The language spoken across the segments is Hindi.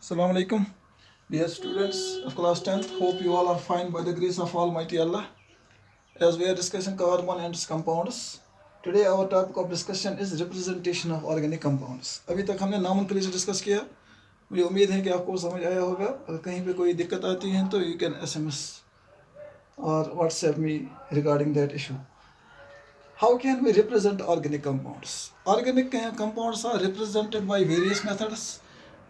Assalamu alaikum, dear students of class 10th. Hope you all are fine by the grace of Almighty Allah. As we are discussing carbon and its compounds, today our topic of discussion is representation of organic compounds. अभी तक हमने nomenclature डिस्कस किया. मुझे उम्मीद है कि आपको समझ आया होगा. अगर कहीं पे कोई दिक्कत आती है तो you can SMS or WhatsApp me regarding that issue. How can we represent organic compounds? Organic compounds are represented by various methods.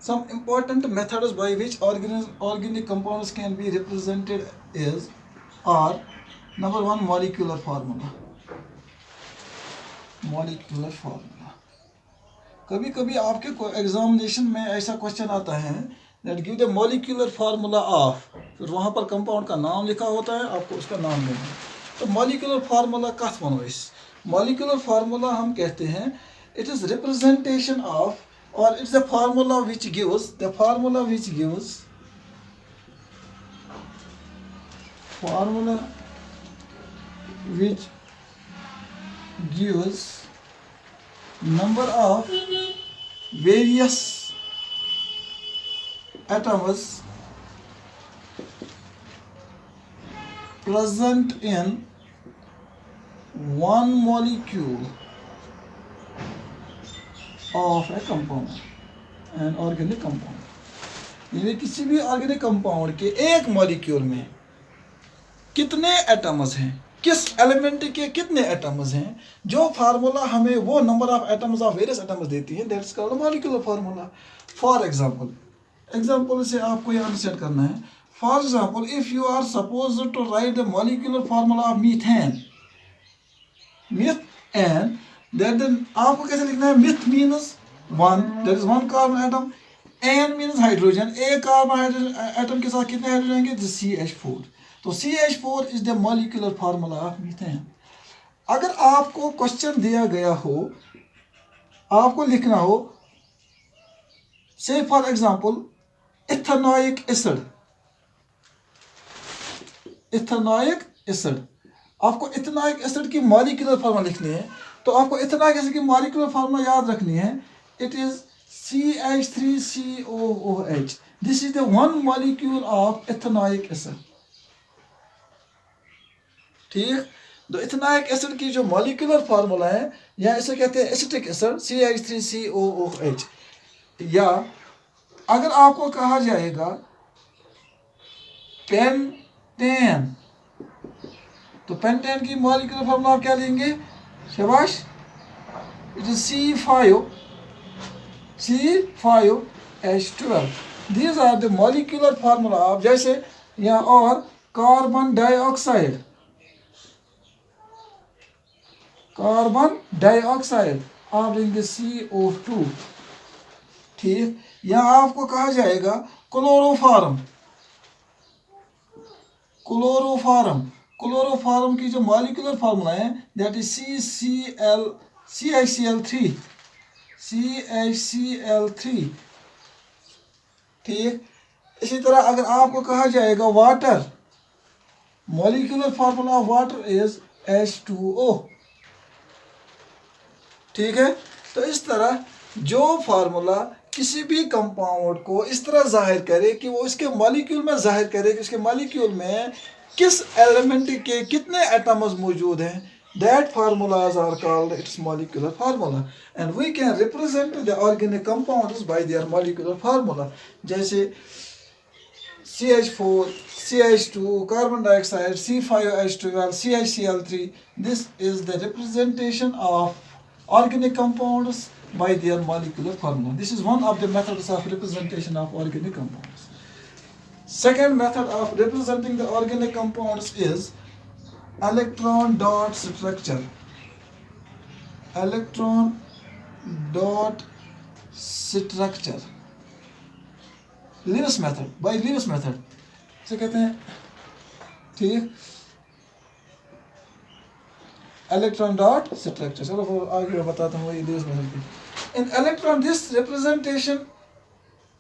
Some important methods by which organic compounds can be represented are number one, molecular formula. Molecular formula. कभी कभी आपके एग्जामिनेशन में ऐसा क्वेश्चन आता है that give the molecular formula of, फिर वहाँ पर कंपाउंड का नाम लिखा होता है, आपको उसका नाम देना है. तो molecular formula कथ वनो इस molecular formula हम कहते हैं it is representation of, or it's the formula which gives number of various atoms present in one molecule of a compound, an organic compound. यानी किसी भी ऑर्गेनिक कंपाउंड के एक मॉलिक्यूल में कितने एटम्स हैं, किस एलिमेंट के कितने एटम्स हैं, जो फार्मूला हमें वो number of atoms of various atoms देती है, that's called molecular formula. For example से आपको ये अंडरस्टैंड करना है. For example, if you are supposed to write the molecular formula of methane, then आपको कैसे लिखना है? Meth means one, that is one carbon atom. Ane means hydrogen. एक कार्बन एटम के साथ कितने हाइड्रोजन होंगे? CH4. तो CH4 is the molecular formula of methane. अगर आपको क्वेश्चन दिया गया हो, आपको लिखना हो, से फॉर एग्जांपल इथेनोइक एसिड, आपको इथेनोइक एसिड की मॉलिक्यूलर फार्मूला लिखनी है. तो आपको इथेनोइक एसिड की मॉलिक्यूलर फार्मूला याद रखनी है. It is CH3COOH. This is the one molecule of ethanoic acid. ठीक. तो इथेनोइक एसिड की जो मॉलिक्यूलर फार्मूला है, या इसे कहते हैं एसिटिक एसिड, CH3COOH. या अगर आपको कहा जाएगा पेंटेन, तो पेंटेन की मॉलिक्यूलर फार्मूला आप क्या लेंगे? शाबाश. It is C5H12. These are the molecular formula of, जैसे या और कार्बन डाइऑक्साइड आप लेंगे CO2. ठीक. या आपको कहा जाएगा क्लोरोफॉर्म की जो मॉलिक्यूलर फार्मूला है, दैट इज CHCl3. ठीक. इसी तरह अगर आपको कहा जाएगा water, molecular formula of water is H2O. ठीक है. तो इस तरह जो फार्मूला किसी भी कंपाउंड को इस तरह जाहिर करे कि वो उसके मॉलिक्यूल में जाहिर करे कि उसके मॉलिक्यूल में किस एलिमेंट के कितने एटम्स मौजूद हैं, that formulas are called its molecular formula, and we can represent the organic compounds by their molecular formula. जैसे CH4, CH2, carbon dioxide, C5H12, CHCl3. This is the representation of organic compounds by their molecular formula. This is one of the methods of representation of organic compounds. Second method of representing the organic compounds is electron dot structure. Lewis method. By Lewis method से कहते हैं. ठीक. electron dot structure. चलो आगे मैं बताता हूँ ये Lewis method की. In electron, this representation,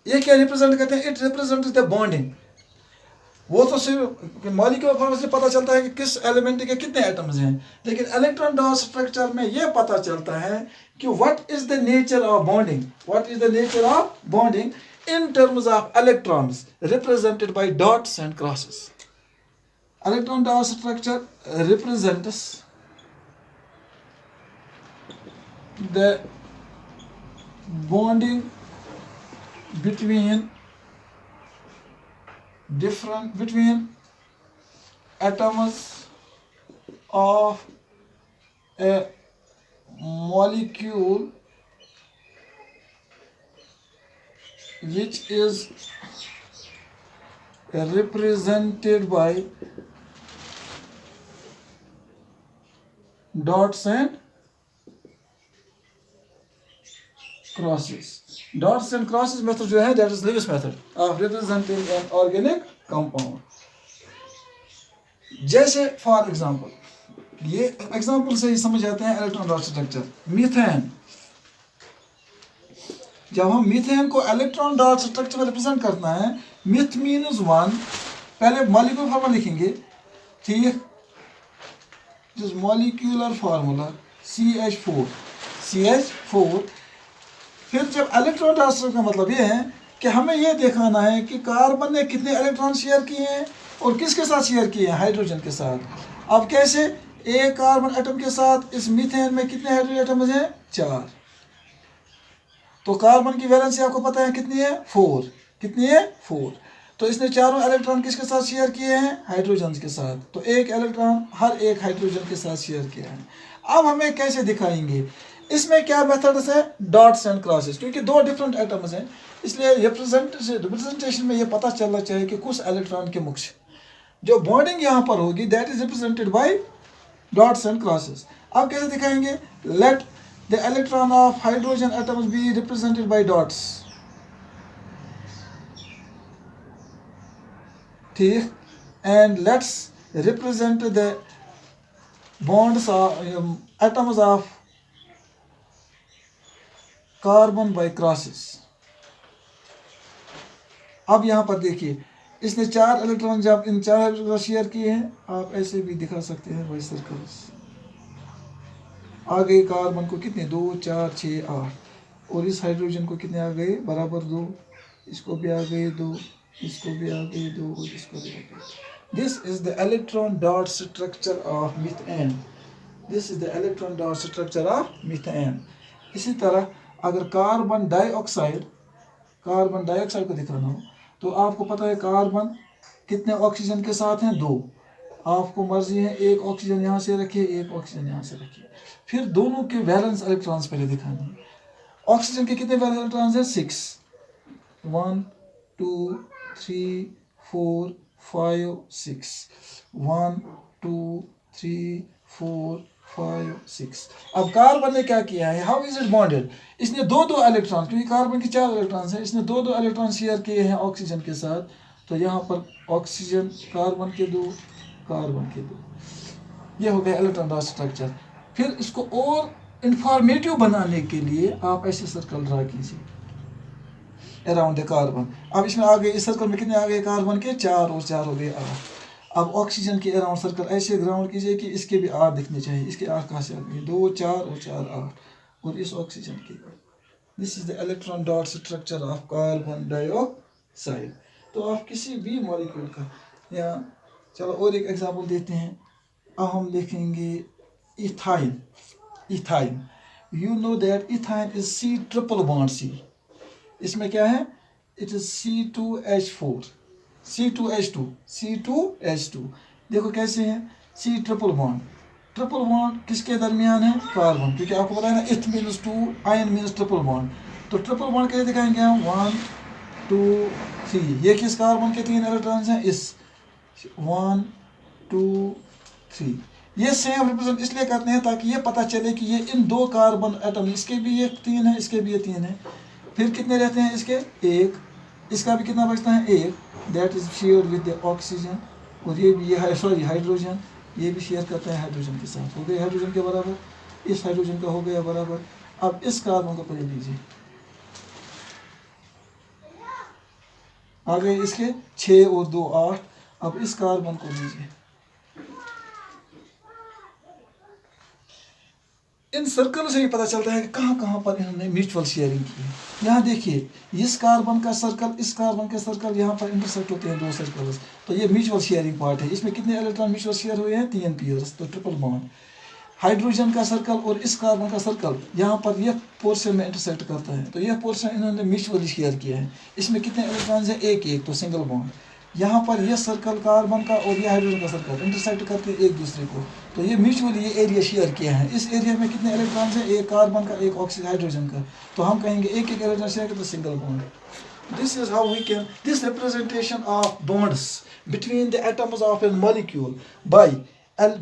ये क्या रिप्रेजेंट करते हैं? It represents the bonding. वो तो सिर्फ मॉलिक्यूलर फार्मूला से पता चलता है कि किस एलिमेंट के कितने एटम्स हैं, लेकिन इलेक्ट्रॉन डॉट स्ट्रक्चर में ये पता चलता है कि what is the nature of bonding. in terms of electrons represented by dots and crosses. Electron dot structure represents the bonding between atoms of a molecule which is represented by dots and crosses. Dots and crosses method जो है that is Lewis method of representing an organic compound. जैसे फॉर एग्जाम्पल, ये एग्जाम्पल से ही समझ आते हैं इलेक्ट्रॉन डॉट स्ट्रक्चर. मीथेन, जब हम मीथेन को इलेक्ट्रॉन डॉट स्ट्रक्चर में रिप्रेजेंट करना है, मिथ मीन्स 1, पहले मॉलिक्यूलर फार्मूला लिखेंगे, ठीक, दिस मॉलिक्यूलर फार्मूला CH4. फिर जब इलेक्ट्रॉन डॉट स्ट्रक्चर का मतलब ये है कि हमें ये दिखाना है कि कार्बन ने कितने इलेक्ट्रॉन शेयर किए हैं और किसके साथ शेयर किए हैं, हाइड्रोजन के साथ. अब कैसे, एक कार्बन एटम के साथ इस मीथेन में कितने हाइड्रोजन एटम्स हैं, 4. तो कार्बन की वैलेंसी आपको पता है कितनी है, 4. कितनी है, 4. तो इसने चारों इलेक्ट्रॉन किसके साथ शेयर किए हैं, हाइड्रोजन के साथ. तो एक इलेक्ट्रॉन हर एक हाइड्रोजन के साथ शेयर किया है. अब हमें कैसे दिखाएंगे, इसमें क्या मेथड्स है, डॉट्स एंड क्रॉसेस, क्योंकि 2 डिफरेंट एटम्स हैं, इसलिए रिप्रेजेंटेशन में ये पता चलना चाहिए कि कुछ इलेक्ट्रॉन के मुख्य जो बॉन्डिंग यहाँ पर होगी that is represented by dots and crosses. अब कैसे दिखाएंगे, let the electron of hydrogen atoms be represented by dots, ठीक, and let's represent the bonds of atoms of carbon by crosses. अब यहाँ पर देखिए, इसने 4 इलेक्ट्रॉन जब इन 4 इलेक्ट्रॉन शेयर किए हैं, आप ऐसे भी दिखा सकते हैं बाय सर्कल्स. आ गए कार्बन को कितने, 2 4 6 8, और इस हाइड्रोजन को कितने आ गए, बराबर 2, इसको भी आ गए 2, इसको भी आ गए 2, और इसको भी आ गए. This is the electron dot structure of methane. This is the electron dot structure of methane. इसी तरह अगर कार्बन डाइऑक्साइड को दिखाना हो, तो आपको पता है कार्बन कितने ऑक्सीजन के साथ हैं, 2. आपको मर्जी है एक ऑक्सीजन यहाँ से रखिए, एक ऑक्सीजन यहाँ से रखिए. फिर दोनों के वैलेंस इलेक्ट्रॉन्स पहले दिखाने हैं. ऑक्सीजन के कितने वैलेंस इलेक्ट्रॉन्स हैं, 6, 1 2 3 4 5 6, 1 2 3 4 5 6. अब कार्बन ने क्या किया है, हाउ इज इट बॉन्डेड, इसने 2 इलेक्ट्रॉन, क्योंकि कार्बन के 4 इलेक्ट्रॉन हैं, इसने 2 इलेक्ट्रॉन शेयर किए हैं ऑक्सीजन के साथ. तो यहाँ पर ऑक्सीजन, कार्बन के 2, कार्बन के 2. ये हो गया इलेक्ट्रॉन डॉट स्ट्रक्चर. फिर इसको और इंफॉर्मेटिव बनाने के लिए आप ऐसे सर्कल ड्रा कीजिए अराउंड द कार्बन. अब इसमें आ गए, इस सर्कल में कितने आ गए कार्बन के, 4 और 4 हो गए 8. अब ऑक्सीजन के अराउंड सर्कल ऐसे ग्राउंड कीजिए कि इसके भी 8 दिखने चाहिए. इसके 8 कहाँ से आ गए, 2 4 और 4 8, और इस ऑक्सीजन के. This is the electron dot structure of carbon dioxide. तो आप किसी भी मॉलिक्यूल का, या चलो और एक एग्जांपल देते हैं. अब हम देखेंगे ethyne. You know that ethyne is C triple bond C. इसमें क्या है, इट इज C2H4, C2H2. देखो कैसे है, C ट्रिपल बॉन्ड किसके दरमियान है, कार्बन, क्योंकि आपको पता है ना, इथ means 2, ion means triple bond. तो ट्रिपल बॉन्ड कैसे दिखाएंगे हम, 1 2 3. ये किस कार्बन के 3 इलेक्ट्रॉन्स हैं, इस 1 2 3. ये सेम रिप्रेजेंट इसलिए करते हैं ताकि ये पता चले कि ये इन 2 कार्बन एटम, इसके भी ये 3 है, इसके भी ये 3 है. फिर कितने रहते हैं इसके, 1. इसका भी कितना बचता है, 1. That is share with the oxygen. और ये भी, ये सॉरी हाइड्रोजन, ये भी शेयर करते हैं हाइड्रोजन के साथ. हो गए हाइड्रोजन के बराबर, इस हाइड्रोजन का हो गया बराबर. अब इस कार्बन को पहले लीजिए, आ गए इसके 6 और 2 8. अब इस कार्बन को लीजिए, इन सर्कल से ही पता चलता है कि कहाँ कहाँ पर इन्होंने म्यूचुअल शेयरिंग की है। यहाँ देखिए इस कार्बन का सर्कल, इस कार्बन के सर्कल यहाँ पर इंटरसेक्ट होते हैं 2 सर्कल्स, तो ये म्यूचुअल शेयरिंग पार्ट है। इसमें कितने इलेक्ट्रॉन म्यूचुअल शेयर हुए हैं? 3 पेयर्स, तो ट्रिपल बॉन्ड। हाइड्रोजन का सर्कल और इस कार्बन का सर्कल यहाँ पर यह पोर्शन में इंटरसेक्ट करता है, तो यह पोर्शन इन्होंने म्यूचुअली शेयर किया है। इसमें कितने इलेक्ट्रॉन हैं? एक एक, तो सिंगल बॉन्ड। यहाँ पर यह सर्कल कार्बन का और यह हाइड्रोजन का सर्कल इंटरसेक्ट करते हैं एक दूसरे को, तो ये म्यूचुअली ये एरिया शेयर किया है। इस एरिया में कितने इलेक्ट्रॉन हैं? एक कार्बन का, एक ऑक्सीजन हाइड्रोजन का, तो हम कहेंगे एक एक इलेक्ट्रॉन शेयर करते single bond. This is how we can, this representation of bonds between the atoms of a molecule by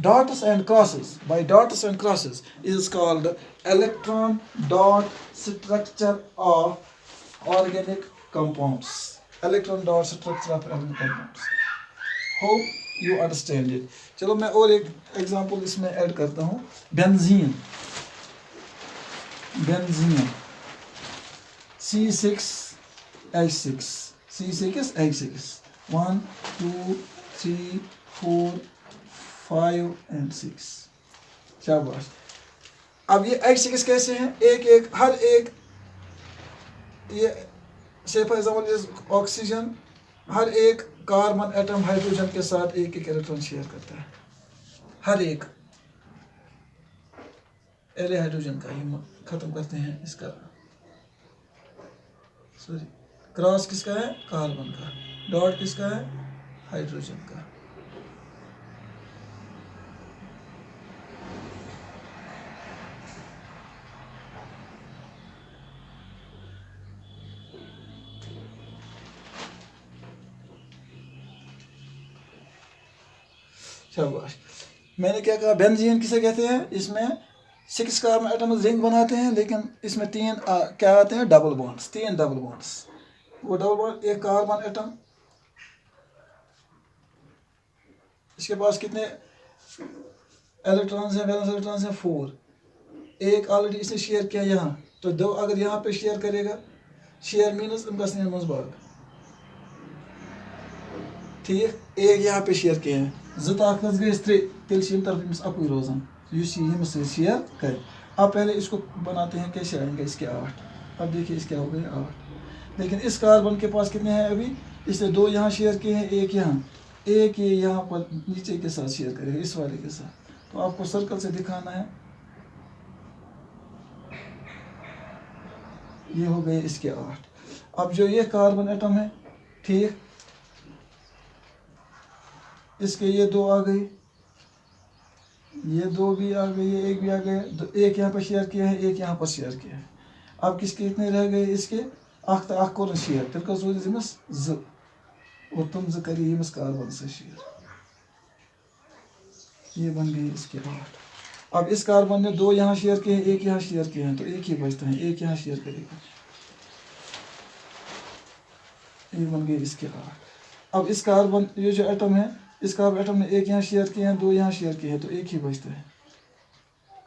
dots and crosses, is called electron dot structure of organic compounds. Electron dot structure of organic compounds. Hope you understand it. चलो मैं और एक एग्जांपल इसमें ऐड करता हूँ। Benzene C6H6 C6H6 1 2 3 4 5 and 6। शाबाश। अब ये H6 कैसे हैं? एक एक, हर एक, ये से फॉर एग्जाम्पल ऑक्सीजन हर एक कार्बन एटम हाइड्रोजन के साथ एक एक इलेक्ट्रॉन शेयर करता है, हर एक। एल हाइड्रोजन का ही खत्म करते हैं, इसका सॉरी क्रॉस किसका है? कार्बन का। डॉट किसका है? हाइड्रोजन का। शाबाश। मैंने क्या कहा? बेंजीन किसे कहते हैं? इसमें 6 कार्बन एटम्स रिंग बनाते हैं, लेकिन इसमें 3 क्या आते हैं? Double bonds, 3 double bonds. वो डबल बॉन्ड, एक कार्बन एटम, इसके पास कितने इलेक्ट्रॉन्स हैं? वैलेंस इलेक्ट्रॉन्स हैं 4। एक ऑलरेडी इसने शेयर किया यहाँ, तो 2 अगर यहाँ पे शेयर करेगा, शेयर मीनस इनका भाग, ठीक। एक यहाँ पे शेयर किया है, 2 ताकत गई 3, तेल तरफ अकु रोजान शेयर कर। अब पहले इसको बनाते हैं, कैसे आएंगे इसके 8। अब देखिए इसके हो गए 8, लेकिन इस कार्बन के पास कितने हैं? अभी इसने 2 यहाँ शेयर किए हैं, एक यहाँ, एक ये यहाँ पर नीचे के साथ शेयर करेगा, इस वाले के साथ। तो आपको सर्कल से दिखाना है, ये हो गए इसके 8। अब जो ये कार्बन एटम है, ठीक, इसके ये 2 आ गई, ये 2 भी आ गई, ये 1 भी आ गए, तो एक यहाँ पर शेयर किया है, एक यहाँ पर शेयर किया है। अब किसके इतने रह गए? इसके अख कोर शेयर, फिर कर यमस 2, और तुम 2 करिए यमस कार्बन से शेयर, ये बन गई इसके 8। अब इस कार्बन ने 2 यहाँ शेयर किए हैं, एक यहाँ शेयर किए हैं, तो एक ही बचता है, एक यहाँ शेयर करेगा, ये बन गई इसके 8। अब इस कार्बन, ये जो एटम है, इस कार्बन एटम ने 1 यहाँ शेयर किए हैं, 2 यहाँ शेयर किए हैं, तो एक ही बचता है,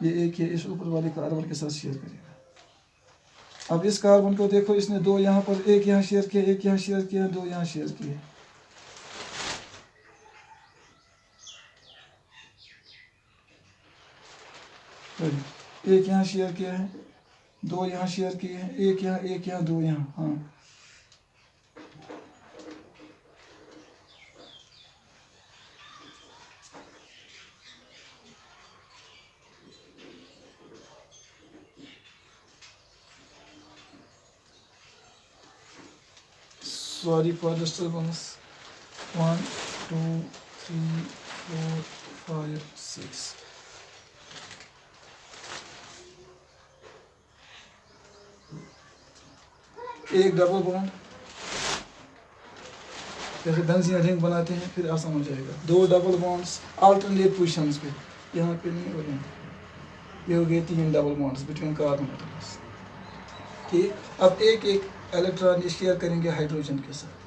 ये एक ही इस ऊपर वाले कार्बन के साथ शेयर करेगा। अब इस कार्बन को देखो, इसने 2 यहाँ पर, 1 यहाँ शेयर किया, 1 यहाँ शेयर किया, 2 यहाँ शेयर किए, एक यहाँ शेयर किया है, 2 यहाँ शेयर किए हैं, एक यहाँ 2 यहाँ। हाँ, सॉरी फॉर डिस्टर्बेंस। 1 2 3 4 5 6। एक डबल बॉन्ड, जैसे बेंजीन रिंग बनाते हैं, फिर आसान हो जाएगा। 2 डबल बॉन्ड्स अल्टरनेट पोजीशंस पे, यहाँ पे नहीं और यहाँ, ये हो गए 3 double bonds between carbon atoms, ठीक। अब एक एक इलेक्ट्रॉन ये शेयर करेंगे हाइड्रोजन के साथ।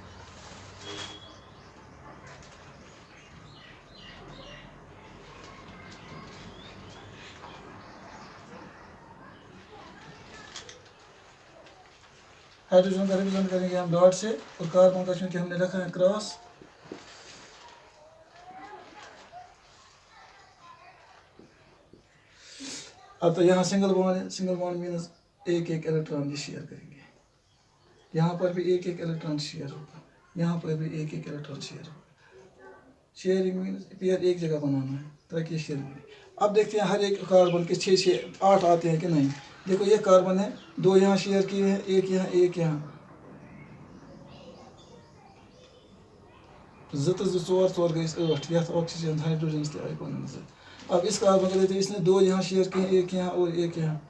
हाइड्रोजन का रिप्रेजेंट करेंगे हम डॉट से, और कार्बन का चूंकि हमने रखा है क्रॉस। अब तो यहाँ सिंगल बॉन्ड है, सिंगल बॉन्ड मीन्स एक एक इलेक्ट्रॉन ये शेयर करेंगे, यहाँ पर भी एक एक इलेक्ट्रॉन शेयर होगा, यहाँ पर भी एक एक इलेक्ट्रॉन शेयर होगा। शेयरिंग मीन्स पेयर एक जगह बनाना है ताकि शेयर बने। अब देखते हैं हर एक कार्बन के 6 आते हैं कि नहीं। देखो ये कार्बन है, 2 यहाँ शेयर किए हैं, एक यहाँ एक यहाँ, 2 4 4 गई 8 यह ऑक्सीजन हाइड्रोजन ते आई पानी से। अब इस कार्बन को लेते हैं, इसने 2 यहाँ शेयर किए, एक यहाँ और एक यहाँ,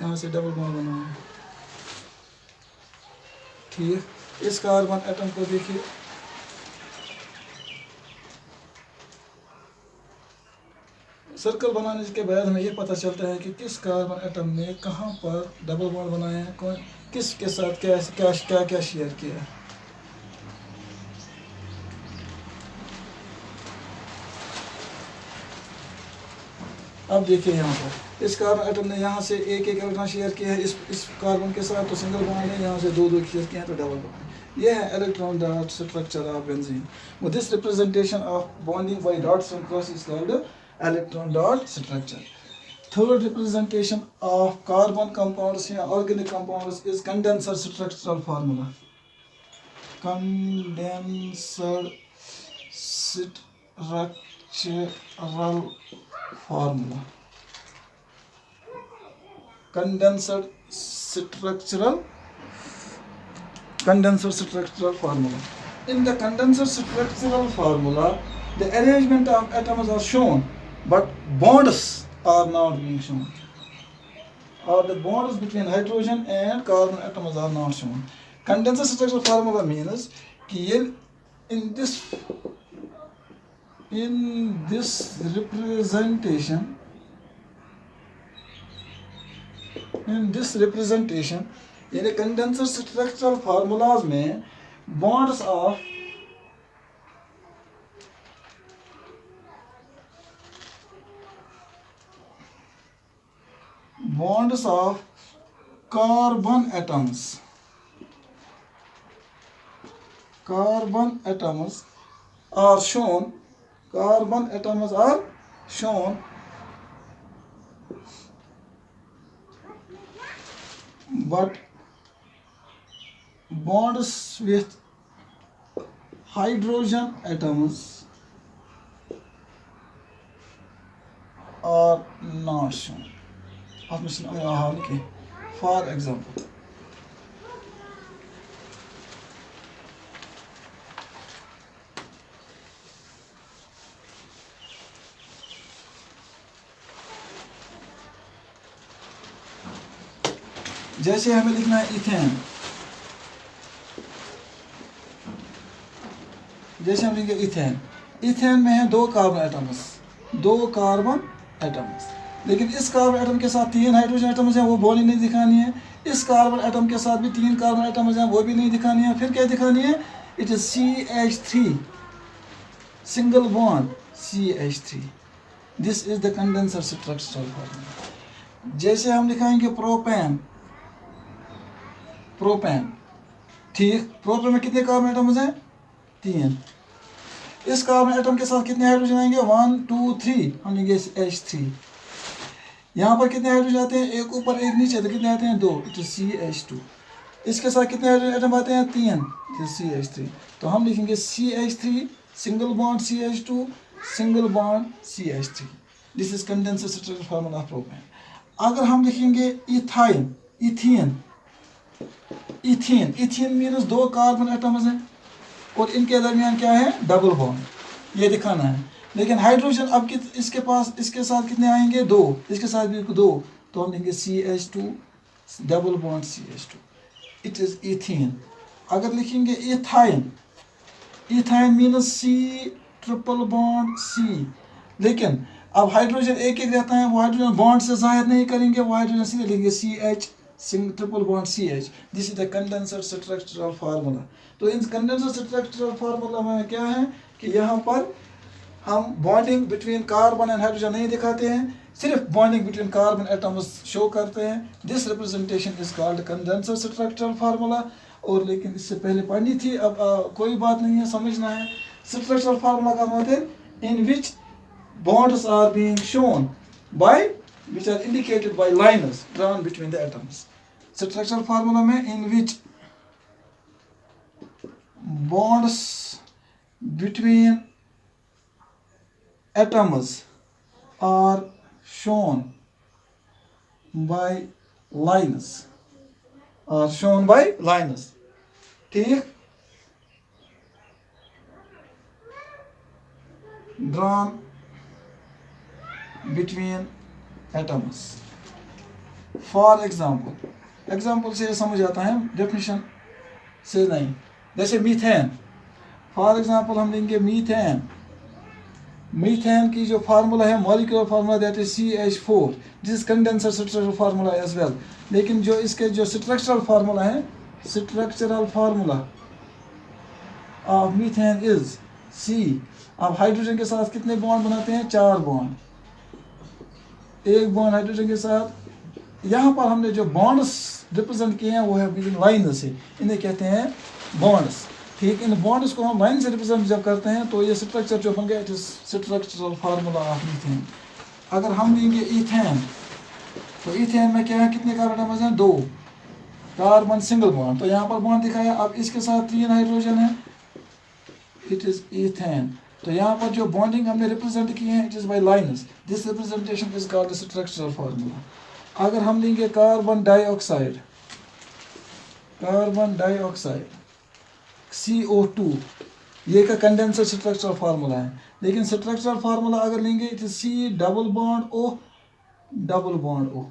यहाँ से डबल बॉन्ड बना है। ठीक, इस कार्बन एटम को देखिए, सर्कल बनाने के बाद हमें ये पता चलता है कि किस कार्बन एटम ने कहाँ पर डबल बॉन्ड बनाए हैं, कौन किस के साथ क्या क्या क्या क्या शेयर किया है। अब देखिए यहाँ पर इस कार्बन एटम ने यहाँ से एक एक इलेक्ट्रॉन शेयर किया है इस कार्बन के साथ, तो सिंगल बॉन्ड है, यहाँ से 2 2 शेयर किए हैं तो डबल बॉन्ड। यह है electron dot structure of benzene. This representation of bonding by dots and cross is called electron dot structure. Third representation of carbon compounds या organic compounds is condenser structural formula. Condenser structural formula. Condenser structural formula. In the condenser structural formula, the arrangement of atoms are shown, but bonds are not being shown, or the bonds between hydrogen and carbon atoms are not shown. Condenser structural formula means कि in this representation यानी condenser structural formulas में bonds of carbon atoms are shown, but bonds with hydrogen atoms are not shown. For example, जैसे हमें लिखना है इथेन, जैसे हम लिखेंगे इथेन में है 2 कार्बन एटम्स, लेकिन इस कार्बन एटम के साथ 3 हाइड्रोजन एटम्स हैं, वो बॉन्ड नहीं दिखानी है। इस कार्बन एटम के साथ भी 3 कार्बन एटम्स हैं, वो भी नहीं दिखानी है। फिर क्या दिखानी है? It is CH3 single bond CH3। This is the condenser structural formula. जैसे हम दिखाएंगे प्रोपेन, ठीक, प्रोपेन में कितने कार्बन एटम्स हैं? 3। इस कार्बन एटम के साथ कितने हाइड्रोजन आएंगे? 1 2 3, हम लेंगे H3। यहाँ पर कितने हाइड्रोजन आते हैं? एक ऊपर एक नीचे, तो कितने आते हैं? 2, इट इज CH2। इसके साथ कितने हाइड्रोजन एटम आते हैं? 3, इट इज CH3। तो हम लिखेंगे CH3 single bond CH2 single bond CH3। This is condensed structural formula of propane. अगर हम लिखेंगे इथीन मीन्स 2 कार्बन एटम्स हैं और इनके दरमियान क्या है? डबल बॉन्ड, ये दिखाना है। लेकिन हाइड्रोजन अब इसके साथ कितने आएंगे? 2, इसके साथ भी 2, तो हम लेंगे CH2 double bond CH2, it is ethene. अगर लिखेंगे ethyne means C triple bond C, लेकिन अब हाइड्रोजन एक एक रहता है, वो हाइड्रोजन बॉन्ड से जाहिर नहीं करेंगे, वो हाइड्रोजन सीधे लेंगे CH triple bond CH। This is the condenser structural formula. तो इन कंडेंसर स्ट्रक्चरल फार्मूला में क्या है कि यहाँ पर हम bonding between carbon and hydrogen नहीं दिखाते हैं, सिर्फ bonding between carbon atoms show करते हैं। This representation is called condenser structural formula. और लेकिन इससे पहले पढ़नी थी, अब कोई बात नहीं है, समझना है। स्ट्रक्चरल फार्मूला का मतलब इन विच bonds are being shown by which are indicated by lines drawn between the atoms. Structural formula में in which bonds between atoms are shown by lines. ठीक, drawn between atoms. For example से समझ आता है, डेफिनेशन से नहीं. जैसे मीथेन, फॉर एग्जाम्पल हम लेंगे मीथेन की जो फार्मूला है, molecular formula, that is CH4. This is condensed structural formula as well. लेकिन जो इसके जो स्ट्रक्चरल फार्मूला है, structural formula of methane is C. अब हाइड्रोजन के साथ कितने बॉन्ड बनाते हैं? 4 बॉन्ड. एक बॉन्ड हाइड्रोजन के साथ. यहाँ पर हमने जो बॉन्ड्स रिप्रेजेंट किए हैं वो है लाइन से, इन्हें कहते हैं बॉन्ड्स. ठीक, इन बॉन्ड्स को हम लाइन से रिप्रेजेंट जब करते हैं तो ये स्ट्रक्चर जो बन गया, it is structural formula of methane. अगर हम लेंगे ईथेन, तो ईथेन में क्या है, कितने कार्बन एटम्स हैं? 2 कार्बन सिंगल बॉन्ड. तो यहाँ पर बॉन्ड दिखाया. अब इसके साथ 3 हाइड्रोजन है, इट इज ईथेन. तो यहाँ पर जो बॉन्डिंग हमने रिप्रेजेंट की है, it is by lines. This representation is called structural formula. अगर हम लेंगे कार्बन डाइऑक्साइड CO2, ये का कंडेंसर स्ट्रक्चरल फार्मूला है. लेकिन स्ट्रक्चरल फार्मूला अगर लेंगे, it is C double bond O.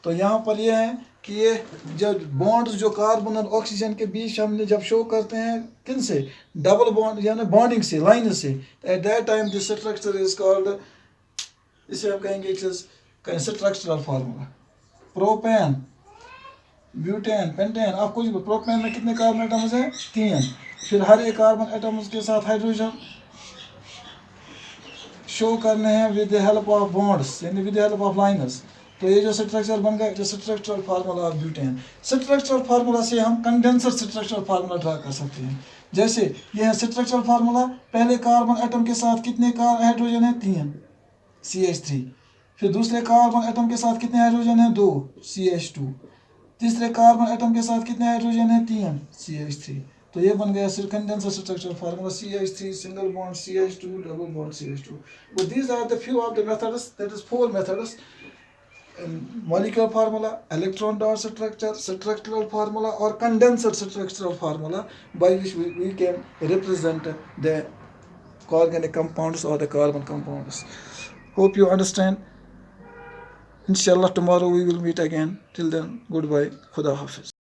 तो यहाँ पर ये है कि ये जब बॉन्ड्स जो कार्बन और ऑक्सीजन के बीच हमने जब शो करते हैं, किन से? डबल बॉन्ड यानी बॉन्डिंग से, लाइन से. At that time this structure is called, इसे हम कहेंगे it is structural formula. Propane, butane, pentane, आप कुछ. प्रोपेन में कितने कार्बन एटम्स हैं? 3. फिर हर एक कार्बन एटम्स के साथ हाइड्रोजन शो करने हैं with the help of bonds, यानी with the help of lines. तो ये जो स्ट्रक्चर बन गया, जो structural formula of butane. Structural formula से हम कंडेंसर स्ट्रक्चरल फार्मूला ड्रा कर सकते हैं. जैसे ये है स्ट्रक्चरल फार्मूला. पहले कार्बन एटम के साथ कितने हाइड्रोजन है? 3 CH3. फिर दूसरे कार्बन एटम के साथ कितने हाइड्रोजन है? 2 CH2. तीसरे कार्बन एटम के साथ कितने हाइड्रोजन है? 3 CH3. तो ये बन गया condenser structure formula. CH3 single bond CH2 double bond CH2. But these are the few of the methods, that is 4 methods. Molecular formula, electron dot structure, structural formula, or condenser structural formula, by which we can represent the organic compounds or the carbon compounds. Hope you understand. Inshallah tomorrow we will meet again. Till then, goodbye. Khuda Hafiz.